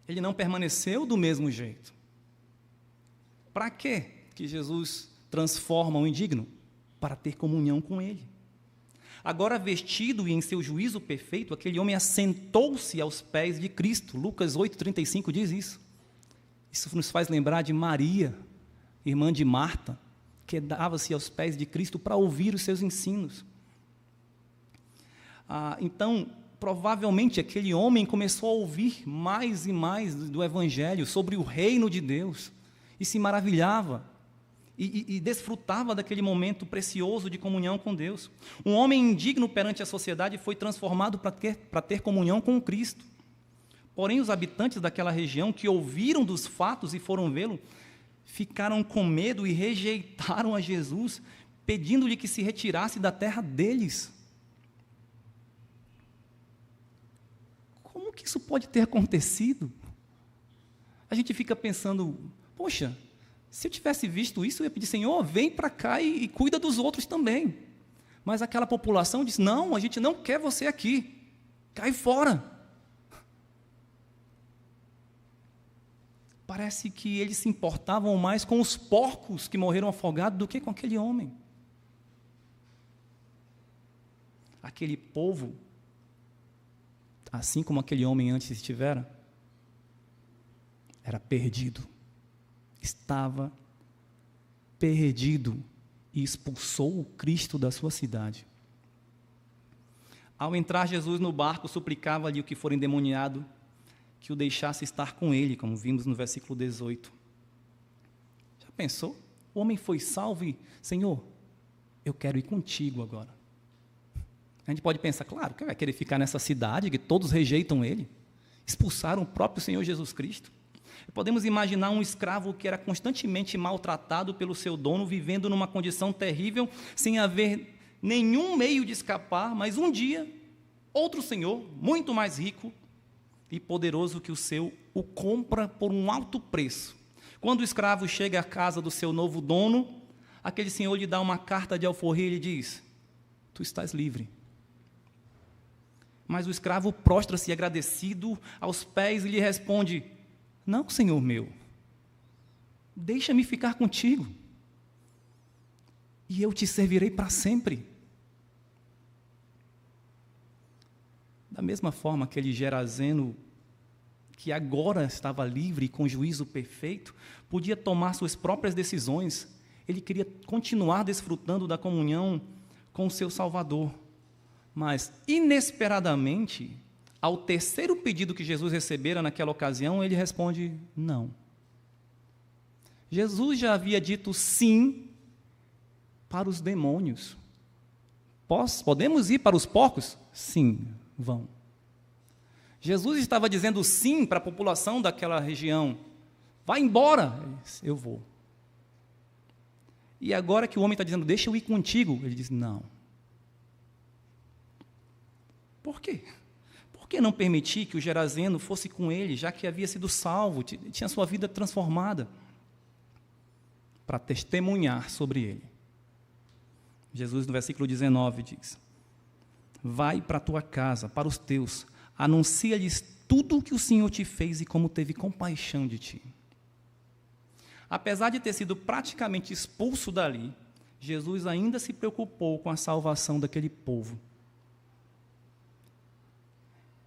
Speaker 1: Ele não permaneceu do mesmo jeito. Para quê que Jesus transforma o indigno? Para ter comunhão com ele. Agora, vestido e em seu juízo perfeito, aquele homem assentou-se aos pés de Cristo. Lucas 8,35 diz isso. Isso nos faz lembrar de Maria, irmã de Marta, que dava-se aos pés de Cristo para ouvir os seus ensinos. Então, provavelmente aquele homem começou a ouvir mais e mais do Evangelho sobre o reino de Deus e se maravilhava e desfrutava daquele momento precioso de comunhão com Deus. Um homem indigno perante a sociedade foi transformado para ter comunhão com Cristo. Porém, os habitantes daquela região que ouviram dos fatos e foram vê-lo, ficaram com medo e rejeitaram a Jesus, pedindo-lhe que se retirasse da terra deles. Como que isso pode ter acontecido? A gente fica pensando, poxa, se eu tivesse visto isso, eu ia pedir, Senhor, vem para cá e cuida dos outros também. Mas aquela população disse, não, a gente não quer você aqui, cai fora. Parece que eles se importavam mais com os porcos que morreram afogados do que com aquele homem. Aquele povo, assim como aquele homem antes estivera, era perdido. Estava perdido e expulsou o Cristo da sua cidade. Ao entrar Jesus no barco, suplicava-lhe o que for endemoniado que o deixasse estar com ele, como vimos no versículo 18. Já pensou? O homem foi salvo e, Senhor, eu quero ir contigo agora. A gente pode pensar, claro, que vai querer ficar nessa cidade que todos rejeitam ele, expulsaram o próprio Senhor Jesus Cristo. Podemos imaginar um escravo que era constantemente maltratado pelo seu dono, vivendo numa condição terrível, sem haver nenhum meio de escapar, mas um dia, outro senhor, muito mais rico e poderoso que o seu, o compra por um alto preço. Quando o escravo chega à casa do seu novo dono, aquele senhor lhe dá uma carta de alforria e lhe diz, tu estás livre. Mas o escravo prostra-se agradecido aos pés e lhe responde, não, senhor meu, deixa-me ficar contigo, e eu te servirei para sempre. Da mesma forma, aquele Gerazeno, que agora estava livre e com juízo perfeito, podia tomar suas próprias decisões. Ele queria continuar desfrutando da comunhão com o seu Salvador. Mas, inesperadamente, ao terceiro pedido que Jesus recebera naquela ocasião, ele responde, não. Jesus já havia dito sim para os demônios. Podemos ir para os porcos? Sim, vão. Jesus estava dizendo sim para a população daquela região. Vai embora. Ele disse, eu vou. E agora que o homem está dizendo, deixa eu ir contigo, ele diz, não. Por quê? Por que não permitir que o Gerazeno fosse com ele, já que havia sido salvo, tinha sua vida transformada? Para testemunhar sobre ele. Jesus, no versículo 19, diz, vai para a tua casa, para os teus, anuncia-lhes tudo o que o Senhor te fez e como teve compaixão de ti. Apesar de ter sido praticamente expulso dali, Jesus ainda se preocupou com a salvação daquele povo.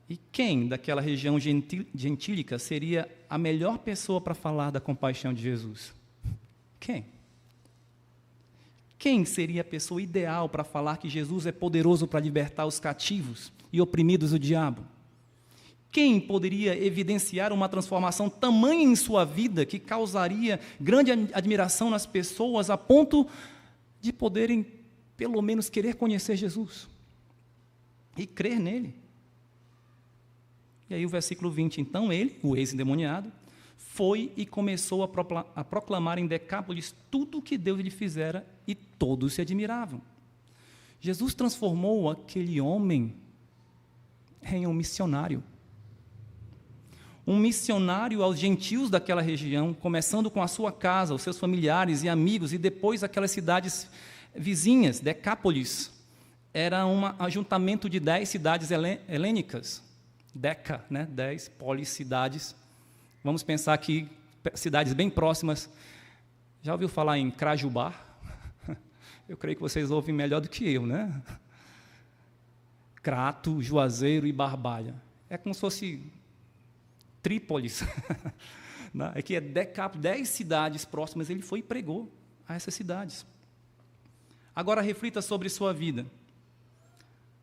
Speaker 1: E quem daquela região gentílica seria a melhor pessoa para falar da compaixão de Jesus? Quem? Quem seria a pessoa ideal para falar que Jesus é poderoso para libertar os cativos e oprimidos do diabo? Quem poderia evidenciar uma transformação tamanha em sua vida que causaria grande admiração nas pessoas a ponto de poderem, pelo menos, querer conhecer Jesus e crer nele? E aí o versículo 20, então ele, o ex-endemoniado, foi e começou a proclamar em Decápolis tudo o que Deus lhe fizera, e todos se admiravam. Jesus transformou aquele homem em um missionário. Um missionário aos gentios daquela região, começando com a sua casa, os seus familiares e amigos, e depois aquelas cidades vizinhas. Decápolis era um ajuntamento de 10 cidades helênicas. Deca, 10 poliscidades. Vamos pensar aqui, cidades bem próximas. Já ouviu falar em Crajubá? Eu creio que vocês ouvem melhor do que eu, né? Crato, Juazeiro e Barbalha. É como se fosse Trípolis. É que é 10 cidades próximas, ele foi e pregou a essas cidades. Agora reflita sobre sua vida.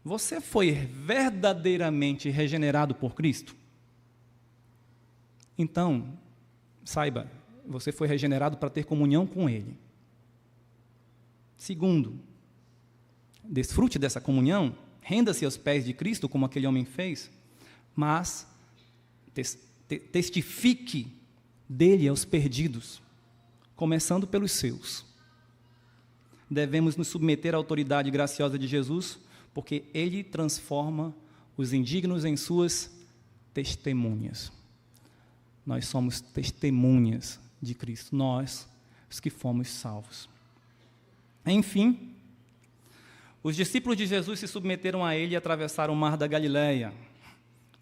Speaker 1: Você foi verdadeiramente regenerado por Cristo? Então, saiba, você foi regenerado para ter comunhão com Ele. Segundo, desfrute dessa comunhão, renda-se aos pés de Cristo, como aquele homem fez, mas testifique dele aos perdidos, começando pelos seus. Devemos nos submeter à autoridade graciosa de Jesus, porque Ele transforma os indignos em suas testemunhas. Nós somos testemunhas de Cristo, nós, os que fomos salvos. Enfim, os discípulos de Jesus se submeteram a Ele e atravessaram o mar da Galileia.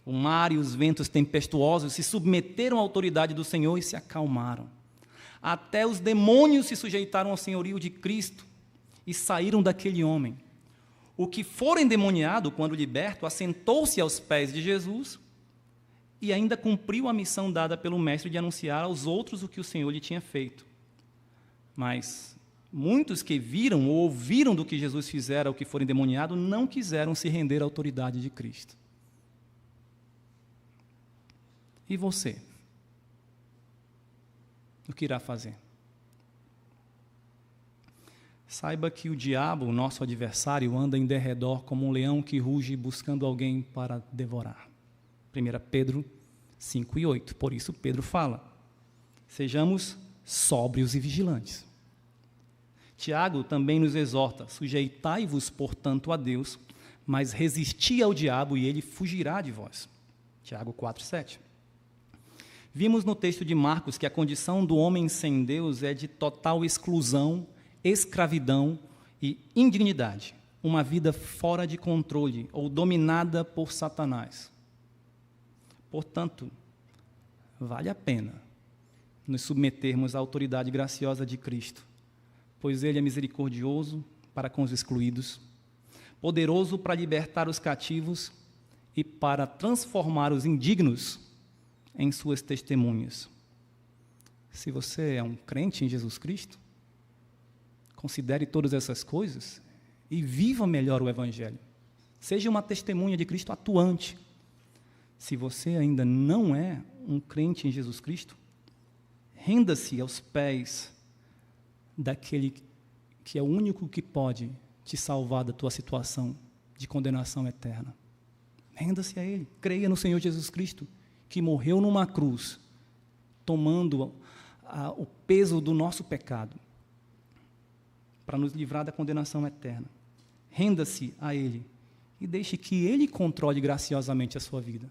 Speaker 1: O mar e os ventos tempestuosos se submeteram à autoridade do Senhor e se acalmaram. Até os demônios se sujeitaram ao senhorio de Cristo e saíram daquele homem. O que for endemoniado, quando liberto, assentou-se aos pés de Jesus e ainda cumpriu a missão dada pelo Mestre de anunciar aos outros o que o Senhor lhe tinha feito. Mas muitos que viram ou ouviram do que Jesus fizera ao que for endemoniado não quiseram se render à autoridade de Cristo. E você? O que irá fazer? Saiba que o diabo, o nosso adversário, anda em derredor como um leão que ruge buscando alguém para devorar. 1 Pedro 5:8. Por isso Pedro fala: sejamos sóbrios e vigilantes. Tiago também nos exorta: sujeitai-vos, portanto, a Deus, mas resisti ao diabo e ele fugirá de vós. Tiago 4:7. Vimos no texto de Marcos que a condição do homem sem Deus é de total exclusão, escravidão e indignidade, uma vida fora de controle ou dominada por Satanás. Portanto, vale a pena nos submetermos à autoridade graciosa de Cristo, pois Ele é misericordioso para com os excluídos, poderoso para libertar os cativos e para transformar os indignos em suas testemunhas. Se você é um crente em Jesus Cristo, considere todas essas coisas e viva melhor o Evangelho. Seja uma testemunha de Cristo atuante. Se você ainda não é um crente em Jesus Cristo, renda-se aos pés daquele que é o único que pode te salvar da tua situação de condenação eterna. Renda-se a Ele. Creia no Senhor Jesus Cristo, que morreu numa cruz, tomando o peso do nosso pecado, para nos livrar da condenação eterna. Renda-se a Ele e deixe que Ele controle graciosamente a sua vida.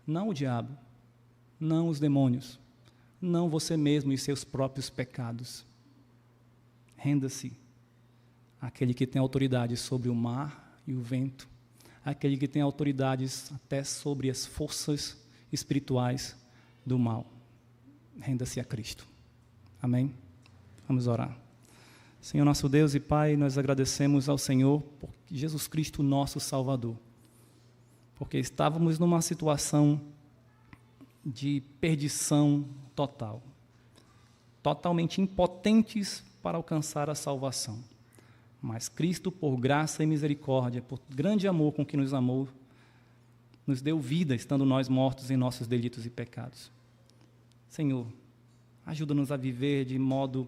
Speaker 1: Não o diabo, não os demônios, não você mesmo e seus próprios pecados. Renda-se àquele que tem autoridade sobre o mar e o vento, aquele que tem autoridades até sobre as forças espirituais do mal. Renda-se a Cristo. Amém? Vamos orar. Senhor nosso Deus e Pai, nós agradecemos ao Senhor por Jesus Cristo, nosso Salvador, porque estávamos numa situação de perdição total, totalmente impotentes para alcançar a salvação. Mas Cristo, por graça e misericórdia, por grande amor com que nos amou, nos deu vida, estando nós mortos em nossos delitos e pecados. Senhor, ajuda-nos a viver de modo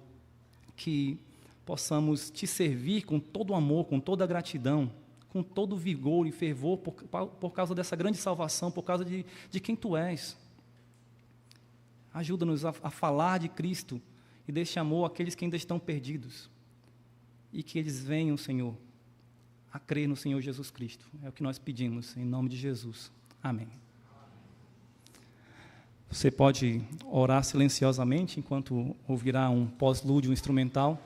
Speaker 1: que possamos Te servir com todo o amor, com toda a gratidão, com todo o vigor e fervor por causa dessa grande salvação, por causa de quem Tu és. Ajuda-nos a falar de Cristo e deste amor àqueles que ainda estão perdidos. E que eles venham, Senhor, a crer no Senhor Jesus Cristo. É o que nós pedimos, em nome de Jesus. Amém. Você pode orar silenciosamente enquanto ouvirá um pós-lúdio instrumental.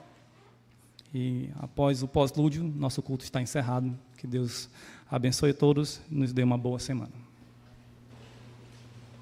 Speaker 1: E após o pós-lúdio, nosso culto está encerrado. Que Deus abençoe todos e nos dê uma boa semana.